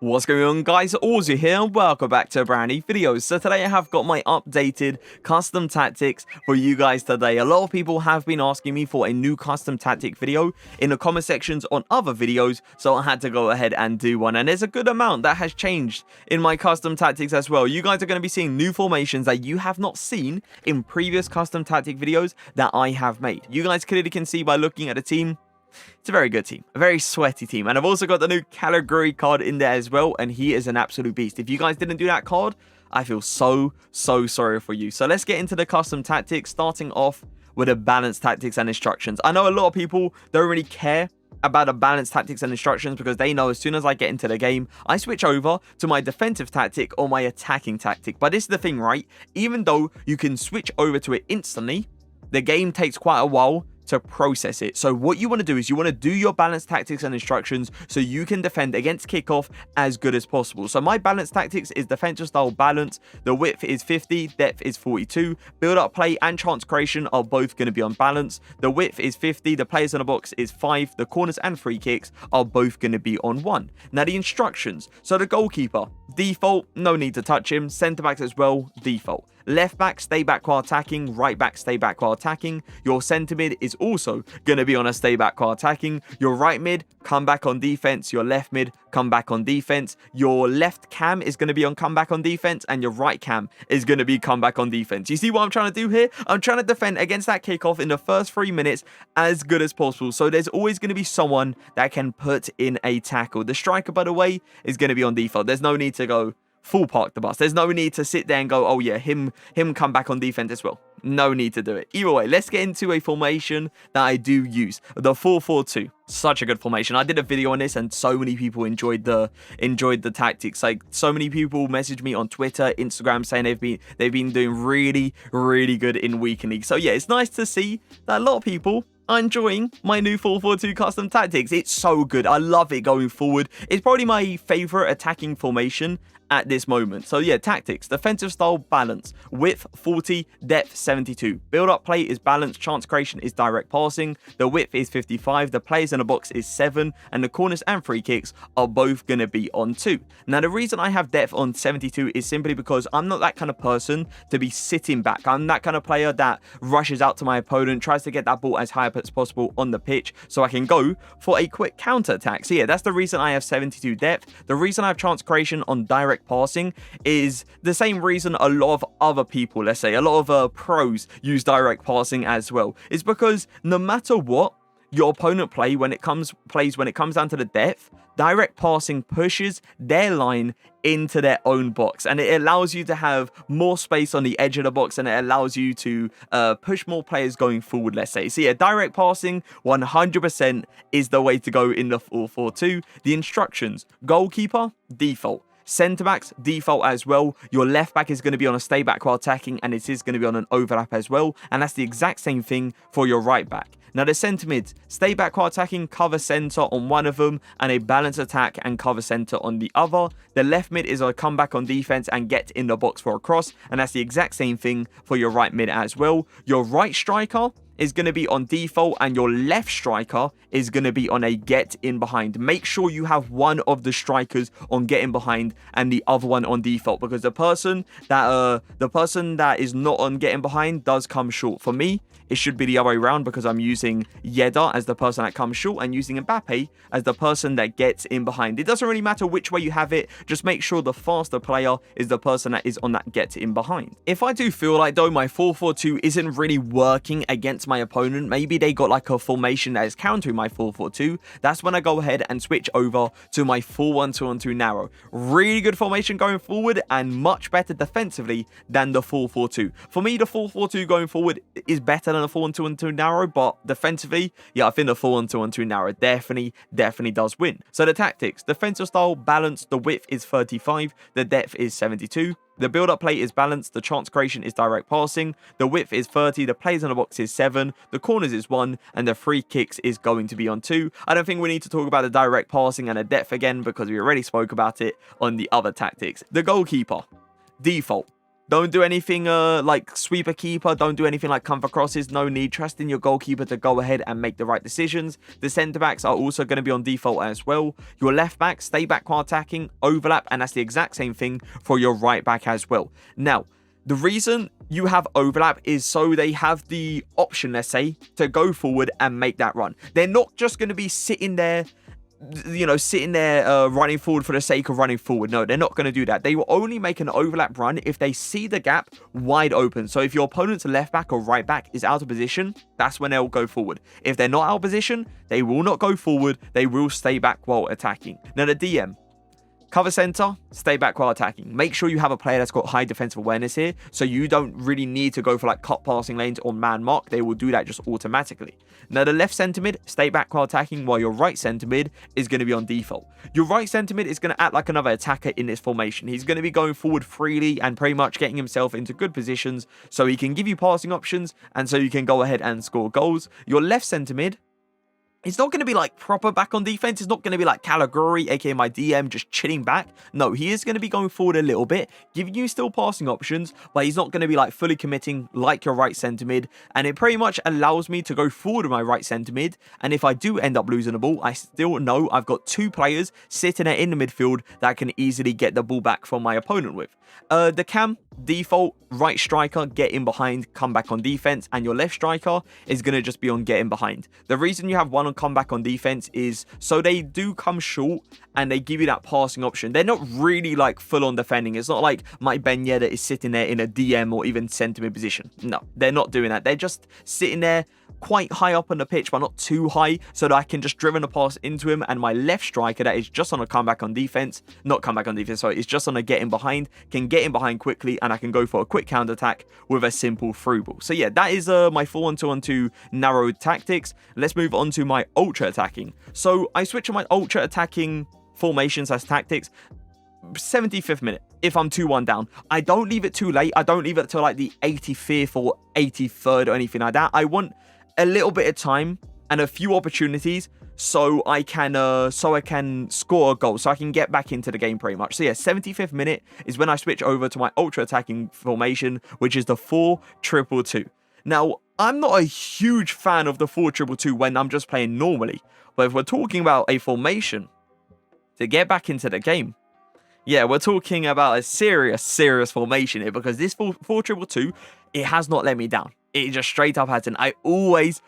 What's going on, guys? Auzio here and welcome back to a brand new video. So today I have got my updated custom tactics for you guys today. A lot of people have been asking me for a new custom tactic video in the comment sections on other videos, so I had to go ahead and do one. And there's a good amount that has changed in my custom tactics as well. You guys are going to be seeing new formations that you have not seen in previous custom tactic videos that I have made. You guys clearly can see by looking at the team. It's a very good team, a very sweaty team. And I've also got the new category card in there as well, and he is an absolute beast. If you guys didn't do that card, I feel so sorry for you. So let's get into the custom tactics, starting off with the balanced tactics and instructions. I know a lot of people don't really care about the balanced tactics and instructions because they know as soon as I get into the game, I switch over to my defensive tactic or my attacking tactic. But this is the thing, right? Even though you can switch over to it instantly, the game takes quite a while to process it. So what you want to do is you want to do your balanced tactics and instructions so you can defend against kickoff as good as possible. So my balanced tactics is defensive style balance. The width is 50, depth is 42. Build up play and chance creation are both going to be on balance. The width is 50, the players in the box is 5, the corners and free kicks are both going to be on 1. Now the instructions. So the goalkeeper, default, no need to touch him. Centre backs as well, default. Left back, stay back while attacking. Right back, stay back while attacking. Your centre mid is also going to be on a stay back while attacking. Your right mid, come back on defense. Your left mid, come back on defense. Your left cam is going to be on come back on defense. And your right cam is going to be come back on defense. You see what I'm trying to do here? I'm trying to defend against that kickoff in the first 3 minutes as good as possible. So there's always going to be someone that can put in a tackle. The striker, by the way, is going to be on default. There's no need to go full park the bus. There's no need to sit there and go, oh yeah, him come back on defense as well. No need to do it. Either way, let's get into a formation that I do use. The 4-4-2. Such a good formation. I did a video on this and so many people enjoyed the tactics. Like, so many people messaged me on Twitter, Instagram saying they've been doing really good in weekend league. So yeah, it's nice to see that a lot of people are enjoying my new 4-4-2 custom tactics. It's so good. I love it going forward. It's probably my favorite attacking formation at this moment. So yeah, tactics, defensive style balance, width 40, depth 72. Build up play is balanced, chance creation is direct passing, the width is 55, the players in the box is 7, and the corners and free kicks are both going to be on 2. Now the reason I have depth on 72 is simply because I'm not that kind of person to be sitting back. I'm that kind of player that rushes out to my opponent, tries to get that ball as high up as possible on the pitch so I can go for a quick counter attack. So yeah, that's the reason I have 72 depth. The reason I have chance creation on direct passing is the same reason a lot of other people, let's say a lot of pros, use direct passing as well. It's because no matter what your opponent plays when it comes down to the depth, direct passing pushes their line into their own box, and it allows you to have more space on the edge of the box, and it allows you to push more players going forward, let's say. So yeah, direct passing 100% is the way to go in the 4-4-2. The instructions: goalkeeper, default. Centre backs, default as well. Your left back is going to be on a stay back while attacking, and it is going to be on an overlap as well. And that's the exact same thing for your right back. Now the centre mids, stay back while attacking, cover centre on one of them, and a balance attack and cover centre on the other. The left mid is a comeback on defense and get in the box for a cross, and that's the exact same thing for your right mid as well. Your right striker is going to be on default, and your left striker is going to be on a get in behind. Make sure you have one of the strikers on get in behind and the other one on default, because the person that is not on getting behind does come short. For me, it should be the other way around, because I'm using Yedda as the person that comes short and using Mbappe as the person that gets in behind. It doesn't really matter which way you have it, just make sure the faster player is the person that is on that get in behind. If I do feel like though my 4-4-2 isn't really working against my opponent, maybe they got like a formation that is countering my 4-4-2, that's when I go ahead and switch over to my 4-1-2-1-2 narrow. Really good formation going forward and much better defensively than the 4-4-2. For me, the 4-4-2 going forward is better than the 4-1-2-1-2 narrow, but defensively, yeah, I think the 4-1-2-1-2 narrow definitely does win. So the tactics: defensive style balance, the width is 35, the depth is 72. The build-up play is balanced, the chance creation is direct passing, the width is 30, the plays in the box is 7, the corners is 1, and the free kicks is going to be on 2. I don't think we need to talk about the direct passing and the depth again because we already spoke about it on the other tactics. The goalkeeper, default. Don't do anything like sweeper keeper. Don't do anything like comfort crosses. No need. Trust in your goalkeeper to go ahead and make the right decisions. The centre backs are also going to be on default as well. Your left back, stay back while attacking, overlap, and that's the exact same thing for your right back as well. Now, the reason you have overlap is so they have the option, let's say, to go forward and make that run. They're not just going to be sitting there, you know, running forward for the sake of running forward. No, they're not going to do that. They will only make an overlap run if they see the gap wide open. So if your opponent's left back or right back is out of position, that's when they'll go forward. If they're not out of position, they will not go forward. They will stay back while attacking. Now, the DM. Cover center, stay back while attacking. Make sure you have a player that's got high defensive awareness here, so you don't really need to go for like cut passing lanes or man mark. They will do that just automatically. Now, the left centre mid, stay back while attacking, while your right centre mid is going to be on default. Your right centre mid is going to act like another attacker in this formation. He's going to be going forward freely and pretty much getting himself into good positions so he can give you passing options and so you can go ahead and score goals. Your left centre mid, it's not going to be like proper back on defense. It's not going to be like Caligari, aka my DM, just chilling back. No, he is going to be going forward a little bit, giving you still passing options, but he's not going to be like fully committing like your right centre mid. And it pretty much allows me to go forward with my right centre mid. And if I do end up losing the ball, I still know I've got two players sitting there in the midfield that I can easily get the ball back from my opponent with. The cam, default, right striker, get in behind, come back on defense, and your left striker is going to just be on getting behind. The reason you have one on come back on defense is so they do come short and they give you that passing option. They're not really like full on defending. It's not like my Ben Yedder is sitting there in a DM or even centre mid position. No, they're not doing that. They're just sitting there quite high up on the pitch, but not too high, so that I can just driven a pass into him, and my left striker that is just on a comeback on defense, sorry, it's just on a getting behind, can get in behind quickly, and I can go for a quick counter attack with a simple through ball. So yeah, that is my 4-1-2-1-2 narrowed tactics. Let's move on to my ultra attacking. So I switch on my ultra attacking formations as tactics 75th minute. If I'm 2-1 down, I don't leave it too late. I don't leave it till like the 85th or 83rd or anything like that. I want a little bit of time and a few opportunities so I can score a goal, so I can get back into the game pretty much. So yeah, 75th minute is when I switch over to my ultra attacking formation, which is the 4-2-2-2. Now, I'm not a huge fan of the 4-2-2-2 when I'm just playing normally, but if we're talking about a formation to get back into the game, yeah, we're talking about a serious formation here, because this 4-2-2-2, it has not let me down. It just straight up hasn't. I always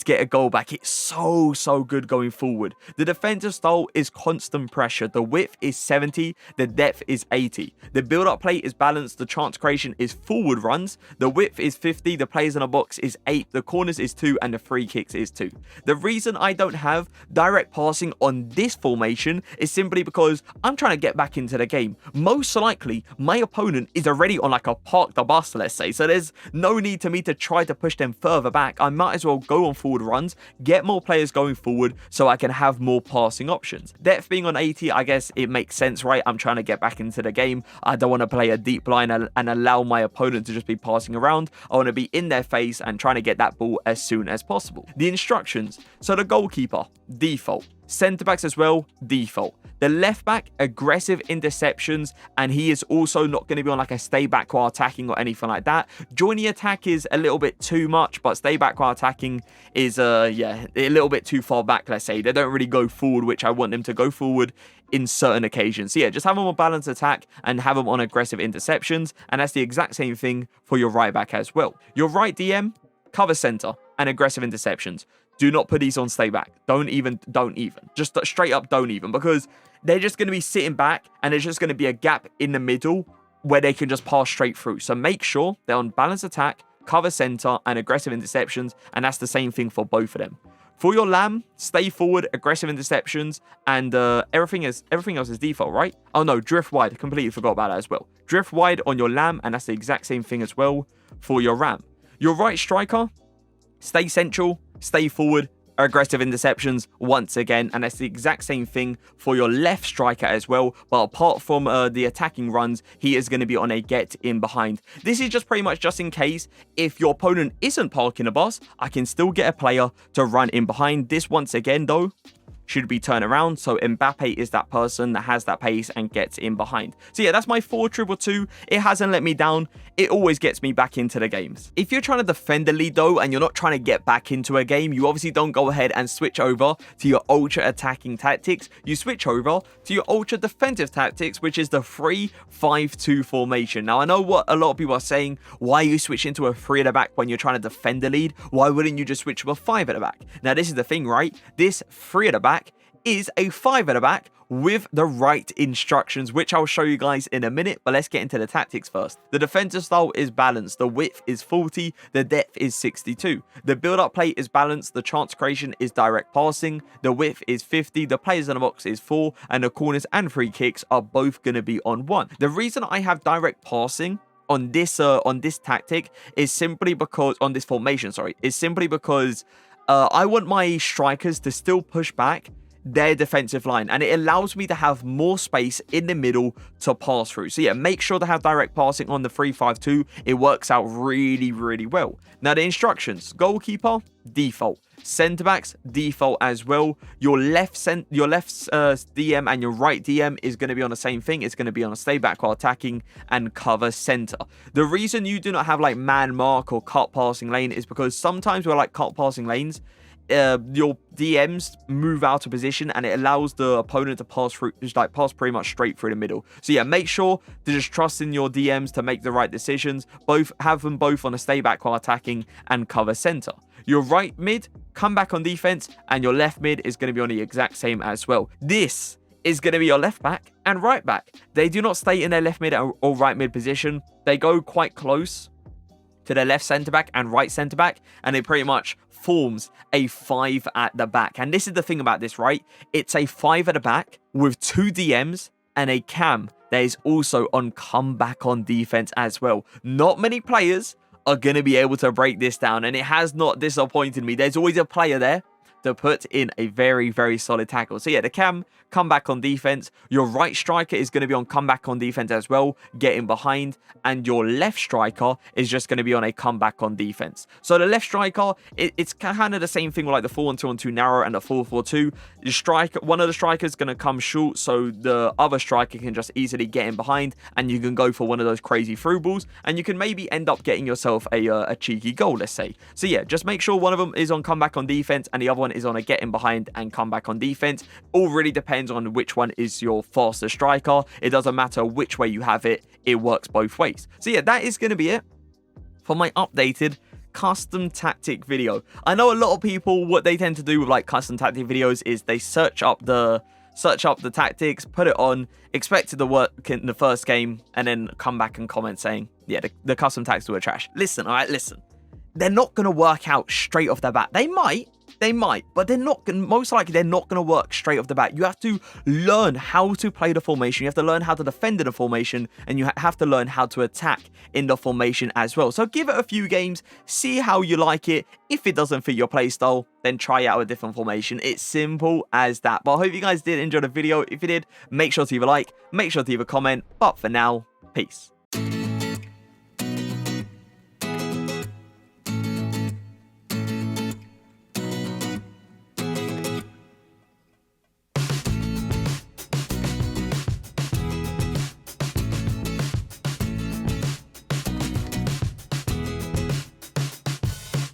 get a goal back. It's so good going forward. The defensive style is constant pressure. The width is 70. The depth is 80. The build-up play is balanced. The chance creation is forward runs. The width is 50. The players in the box is 8. The corners is 2. And the free kicks is 2. The reason I don't have direct passing on this formation is simply because I'm trying to get back into the game. Most likely, my opponent is already on like a park the bus, let's say. So there's no need to me to try to push them further back. I might as well go on forward runs, get more players going forward so I can have more passing options. Depth being on 80, I guess it makes sense, right? I'm trying to get back into the game. I don't want to play a deep line and allow my opponent to just be passing around. I want to be in their face and trying to get that ball as soon as possible. The instructions. So the goalkeeper, default. Centre backs as well, default. The left back, aggressive interceptions, and he is also not going to be on like a stay back while attacking or anything like that. Joining attack is a little bit too much, but stay back while attacking is a little bit too far back, let's say. They don't really go forward, which I want them to go forward in certain occasions. So yeah, just have them on balanced attack and have them on aggressive interceptions, and that's the exact same thing for your right back as well. Your right DM, cover center, and aggressive interceptions. Do not put these on stay back. Don't even. Just straight up don't even, because they're just going to be sitting back and there's just going to be a gap in the middle where they can just pass straight through. So make sure they're on balanced attack, cover center, and aggressive interceptions, and that's the same thing for both of them. For your lamb, stay forward, aggressive interceptions, and everything else is default, right? Oh no, drift wide. I completely forgot about that as well. Drift wide on your lamb, and that's the exact same thing as well for your ram. Your right striker, stay central, stay forward, aggressive interceptions once again, and that's the exact same thing for your left striker as well. But apart from the attacking runs, he is going to be on a get in behind. This is just pretty much just in case if your opponent isn't parking a bus, I can still get a player to run in behind. This once again though should be turned around. So Mbappe is that person that has that pace and gets in behind. So yeah, that's my 4-2-2. It hasn't let me down. It always gets me back into the games. If you're trying to defend the lead though, and you're not trying to get back into a game, you obviously don't go ahead and switch over to your ultra attacking tactics. You switch over to your ultra defensive tactics, which is the 3-5-2 formation. Now, I know what a lot of people are saying. Why are you switching to a 3 at the back when you're trying to defend the lead? Why wouldn't you just switch to a 5 at the back? Now, this is the thing, right? This 3 at the back is a 5 at the back with the right instructions, which I'll show you guys in a minute, but let's get into the tactics first. The defensive style is balanced. The width is 40, the depth is 62. The build-up play is balanced. The chance creation is direct passing. The width is 50. The players in the box is 4, and the corners and free kicks are both going to be on 1. The reason I have direct passing on this tactic is simply because on this formation, is simply because I want my strikers to still push back their defensive line, and it allows me to have more space in the middle to pass through. So yeah, make sure to have direct passing on the 3-5-2. It works out really, really well. Now the instructions: goalkeeper, default. Centre backs, default as well. Your left DM and your right DM is going to be on the same thing. It's going to be on a stay back while attacking and cover centre. The reason you do not have like man mark or cut passing lane is because sometimes we're like cut passing lanes, your DMs move out of position and it allows the opponent to pass through, just like pass pretty much straight through the middle. So yeah, make sure to just trust in your DMs to make the right decisions. Have them both on a stay back while attacking and cover center. Your right mid, come back on defense, and your left mid is going to be on the exact same as well. This is going to be your left back and right back. They do not stay in their left mid or right mid position. They go quite close to their left centre back and right centre back, and it pretty much forms a 5 at the back. And this is the thing about this, right? It's a 5 at the back with 2 DMs and a cam that is also on comeback on defense as well. Not many players are going to be able to break this down, and it has not disappointed me. There's always a player there to put in a very, very solid tackle. So yeah, the cam, comeback on defense. Your right striker is going to be on comeback on defense as well, getting behind. And your left striker is just going to be on a comeback on defense. So the left striker, it's kind of the same thing with like the 4-1-2-1-2 narrow and the 4-4-2. The striker, one of the strikers is going to come short, so the other striker can just easily get in behind, and you can go for one of those crazy through balls, and you can maybe end up getting yourself a cheeky goal, let's say. So yeah, just make sure one of them is on comeback on defense and the other one is on a get in behind and come back on defense. All really depends on which one is your faster striker. It doesn't matter which way you have it. It works both ways. So yeah, that is going to be it for my updated custom tactic video. I know a lot of people, what they tend to do with like custom tactic videos is they search up the tactics, put it on, expect it to work in the first game, and then come back and comment saying, yeah, the custom tactics were trash. Listen, all right, listen. They're not going to work out straight off the bat. They might, but they're not going to, most likely they're not going to work straight off the bat. You have to learn how to play the formation. You have to learn how to defend in the formation, and you have to learn how to attack in the formation as well. So give it a few games, see how you like it. If it doesn't fit your playstyle, then try out a different formation. It's simple as that. But I hope you guys did enjoy the video. If you did, make sure to leave a like, make sure to leave a comment. But for now, peace.